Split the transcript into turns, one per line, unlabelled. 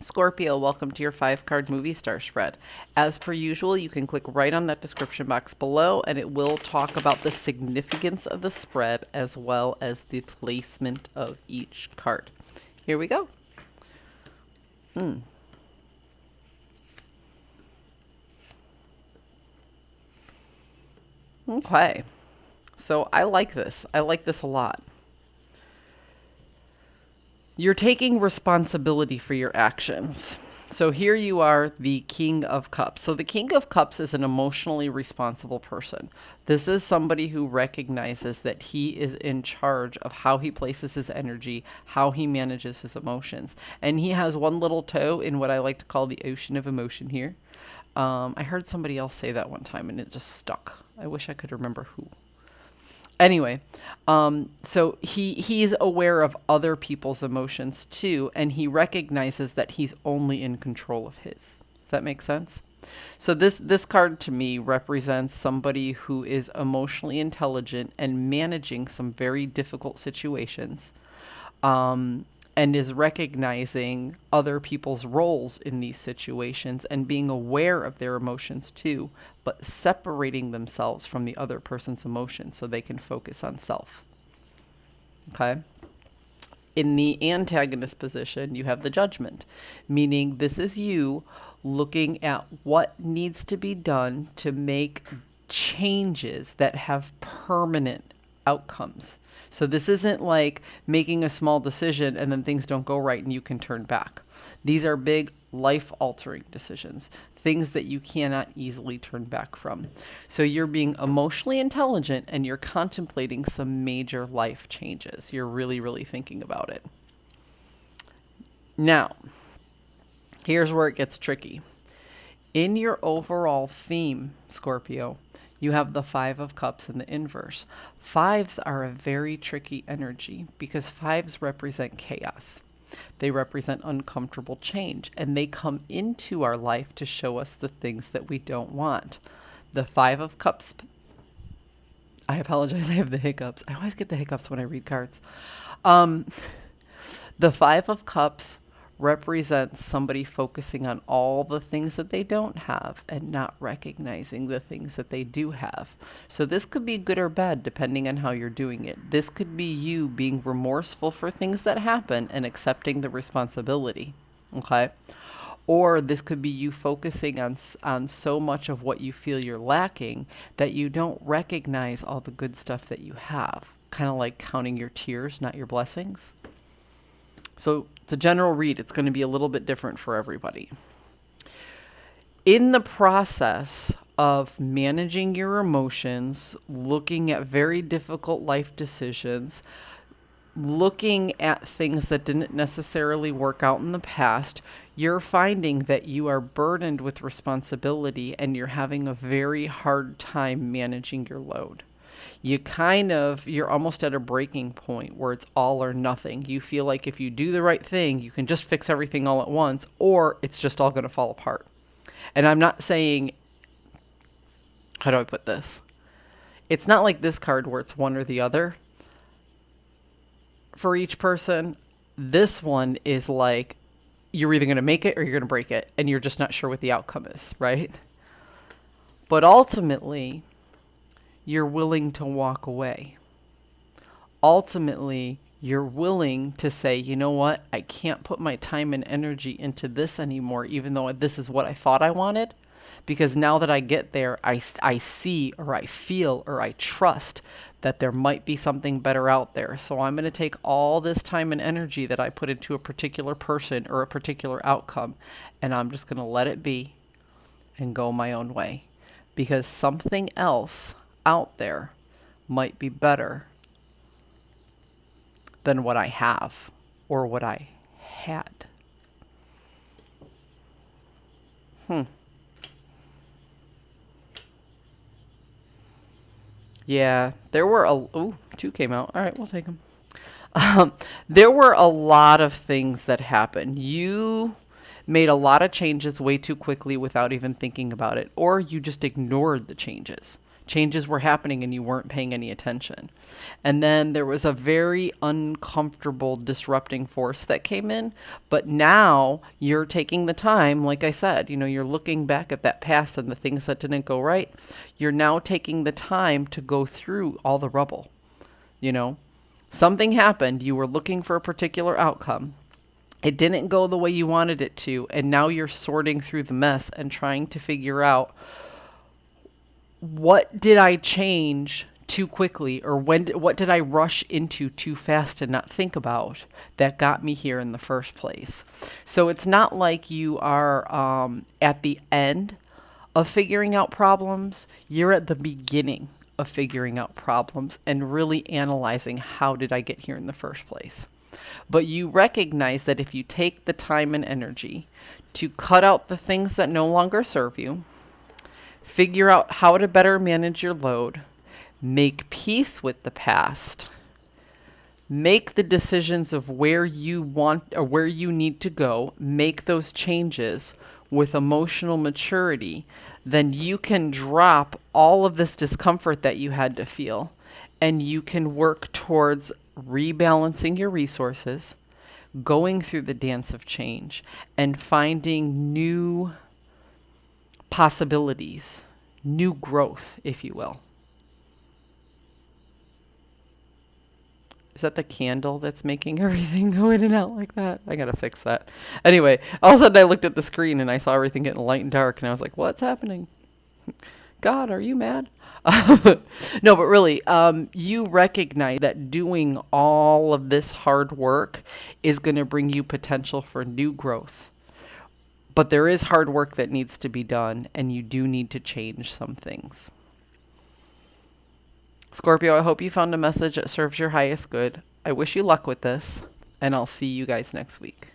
Scorpio, welcome to your 5-card movie star spread. As per usual, you can click right on that description box below and it will talk about the significance of the spread as well as the placement of each card. Here we go. Okay. So I like this. I like this a lot. You're taking responsibility for your actions. So here you are, the King of Cups. So the King of Cups is an emotionally responsible person. This is somebody who recognizes that he is in charge of how he places his energy, how he manages his emotions. And he has one little toe in what I like to call the ocean of emotion here. I heard somebody else say that one time and it just stuck. I wish I could remember who. Anyway, so he's aware of other people's emotions too, and he recognizes that he's only in control of his. Does that make sense? So this card to me represents somebody who is emotionally intelligent and managing some very difficult situations. And is recognizing other people's roles in these situations and being aware of their emotions too, but separating themselves from the other person's emotions so they can focus on self. Okay? In the antagonist position, you have the judgment, meaning this is you looking at what needs to be done to make changes that have permanent outcomes. So this isn't like making a small decision and then things don't go right and you can turn back. These are big life-altering decisions, things that you cannot easily turn back from. So you're being emotionally intelligent and you're contemplating some major life changes. You're really, really thinking about it. Now, here's where it gets tricky. In your overall theme, Scorpio, you have the 5 of Cups in the inverse. 5s are a very tricky energy because 5s represent chaos. They represent uncomfortable change, and they come into our life to show us the things that we don't want. The 5 of Cups, I apologize, I have the hiccups. I always get the hiccups when I read cards. The 5 of Cups represents somebody focusing on all the things that they don't have and not recognizing the things that they do have. So this could be good or bad depending on how you're doing it. This could be you being remorseful for things that happen and accepting the responsibility. Okay? Or this could be you focusing on so much of what you feel you're lacking that you don't recognize all the good stuff that you have. Kind of like counting your tears, not your blessings. So it's a general read. It's going to be a little bit different for everybody. In the process of managing your emotions, looking at very difficult life decisions, looking at things that didn't necessarily work out in the past, you're finding that you are burdened with responsibility and you're having a very hard time managing your load. You're almost at a breaking point where it's all or nothing. You feel like if you do the right thing, you can just fix everything all at once, or it's just all going to fall apart. And I'm not saying, how do I put this? It's not like this card where it's one or the other. For each person, this one is like, you're either going to make it or you're going to break it, and you're just not sure what the outcome is, right? But ultimately, you're willing to walk away. Ultimately, you're willing to say, you know what, I can't put my time and energy into this anymore, even though this is what I thought I wanted. Because now that I get there, I see or I feel or I trust that there might be something better out there. So I'm going to take all this time and energy that I put into a particular person or a particular outcome, and I'm just going to let it be and go my own way. Because something else out there might be better than what I have or what I had. Yeah, there were ooh, 2 came out. All right, we'll take them. There were a lot of things that happened. You made a lot of changes way too quickly without even thinking about it, or you just ignored the changes. Changes were happening and you weren't paying any attention. And then there was a very uncomfortable disrupting force that came in. But now you're taking the time, like I said, you're looking back at that past and the things that didn't go right. You're now taking the time to go through all the rubble. You know, something happened, you were looking for a particular outcome. It didn't go the way you wanted it to, and now you're sorting through the mess and trying to figure out, what did I change too quickly, or what did I rush into too fast and not think about that got me here in the first place? So it's not like you are at the end of figuring out problems. You're at the beginning of figuring out problems and really analyzing, how did I get here in the first place? But you recognize that if you take the time and energy to cut out the things that no longer serve you, figure out how to better manage your load, make peace with the past, make the decisions of where you want or where you need to go, make those changes with emotional maturity, then you can drop all of this discomfort that you had to feel, and you can work towards rebalancing your resources, going through the dance of change, and finding new possibilities, new growth, if you will. Is that the candle that's making everything go in and out like that? I gotta fix that. Anyway, all of a sudden I looked at the screen and I saw everything getting light and dark, and I was like, what's happening? God, are you mad? No, but really, you recognize that doing all of this hard work is going to bring you potential for new growth. But there is hard work that needs to be done, and you do need to change some things. Scorpio, I hope you found a message that serves your highest good. I wish you luck with this, and I'll see you guys next week.